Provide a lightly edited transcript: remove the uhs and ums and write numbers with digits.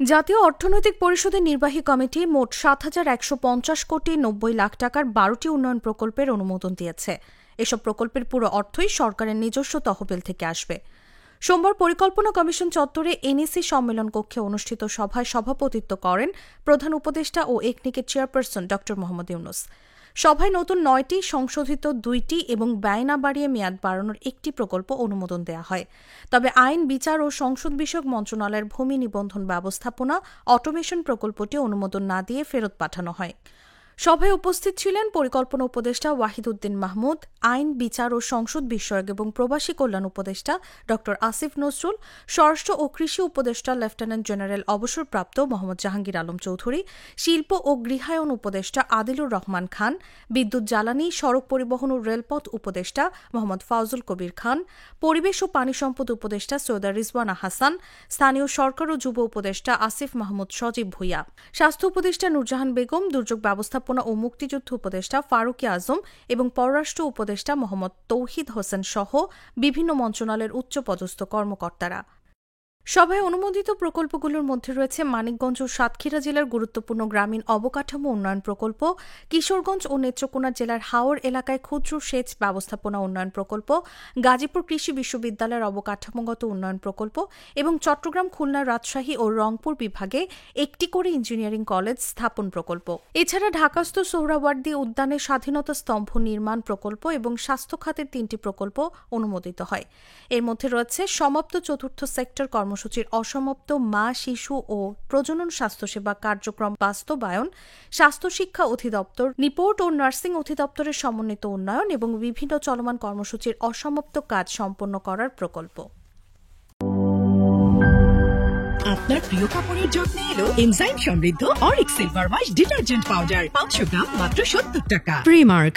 জাতীয় অর্থনৈতিক পরিষদের নির্বাহী কমিটি মোট ৭,১৫০ কোটি ৯০ লাখ টাকার ১২টি উন্নয়ন প্রকল্পের অনুমোদন দিয়েছে। এসব প্রকল্পের পুরো অর্থই সরকারের নিজস্ব তহবিল থেকে আসবে। সোমবার পরিকল্পনা কমিশন চত্বরে এনইসি সম্মেলন কক্ষে অনুষ্ঠিত সভায় সভাপতিত্ব করেন প্রধান উপদেষ্টা ও একনিকের চেয়ারপারসন ড মোহাম্মদ ইউনুস। সভায় নতুন ৯টি, সংশোধিত ২টি এবং ব্যয় না বাড়িয়ে মেয়াদ বাড়ানোর একটি প্রকল্প অনুমোদন দেওয়া হয়। তবে আইন, বিচার ও সংসদ বিষয়ক মন্ত্রণালয়ের ভূমি নিবন্ধন ব্যবস্থাপনা অটোমেশন প্রকল্পটি অনুমোদন না দিয়ে ফেরত পাঠানো হয়। সভায় উপস্থিত ছিলেন পরিকল্পনা উপদেষ্টা ওয়াহিদ উদ্দিন মাহমুদ, আইন, বিচার ও সংসদ বিষয়ক এবং প্রবাসী কল্যাণ উপদেষ্টা ড আসিফ নজরুল, স্বরাষ্ট্র ও কৃষি উপদেষ্টা লেফটেন্যান্ট জেনারেল অবসরপ্রাপ্ত মোহাম্মদ জাহাঙ্গীর আলম চৌধুরী, শিল্প ও গৃহায়ন উপদেষ্টা আদিলুর রহমান খান, বিদ্যুৎ, জ্বালানি, সড়ক পরিবহন ও রেলপথ উপদেষ্টা মোহাম্মদ ফাউজুল কবির খান, পরিবেশ ও পানি সম্পদ উপদেষ্টা সৈয়দা রিজওয়ানা হাসান, স্থানীয় সরকার ও যুব উপদেষ্টা আসিফ মাহমুদ সজীব ভূঁইয়া, স্বাস্থ্য উপদেষ্টা নূরজাহান বেগম, দুর্যোগ ব্যবস্থাপনা ও মুক্তিযুদ্ধ উপদেষ্টা ফারুক আজম এবং পররাষ্ট্র উপদেষ্টা মোহাম্মদ তৌহিদ হোসেন সহ বিভিন্ন মন্ত্রণালয়ের উচ্চপদস্থ কর্মকর্তারা। সভায় অনুমোদিত প্রকল্পগুলোর মধ্যে রয়েছে মানিকগঞ্জ ও সাতক্ষীরা জেলার গুরুত্বপূর্ণ গ্রামীণ অবকাঠামো উন্নয়ন প্রকল্প, কিশোরগঞ্জ ও নেত্রকোনা জেলার হাওর এলাকায় ক্ষুদ্র সেচ ব্যবস্থাপনা উন্নয়ন প্রকল্প, গাজীপুর কৃষি বিশ্ববিদ্যালয়ের অবকাঠামোগত উন্নয়ন প্রকল্প এবং চট্টগ্রাম, খুলনা, রাজশাহী ও রংপুর বিভাগে একটি করে ইঞ্জিনিয়ারিং কলেজ স্থাপন প্রকল্প। এছাড়া ঢাকাস্থ সোহরাওয়ার্দী উদ্যানে স্বাধীনতা স্তম্ভ নির্মাণ প্রকল্প এবং স্বাস্থ্য খাতের 3টি প্রকল্প অনুমোদিত হয়। এর মধ্যে রয়েছে সমাপ্ত চতুর্থ সেক্টর কর্মসূচির অসমাপ্ত মা, শিশু ও প্রজনন স্বাস্থ্যসেবা কার্যক্রম বাস্তবায়ন, স্বাস্থ্য শিক্ষা অধিদপ্তর, নিপোর্ট ও নার্সিং অধিদপ্তরের সমন্বিত উন্নয়ন এবং বিভিন্ন চলমান কর্মসূচির অসমাপ্ত কাজ সম্পন্ন করার প্রকল্প। আপনার প্রিয় কাপড়ের যত্নে এলো এনজাইম সমৃদ্ধ Arik silver wash detergent powder, 500 গ্রাম মাত্র 70 টাকা। প্রিমার্ক।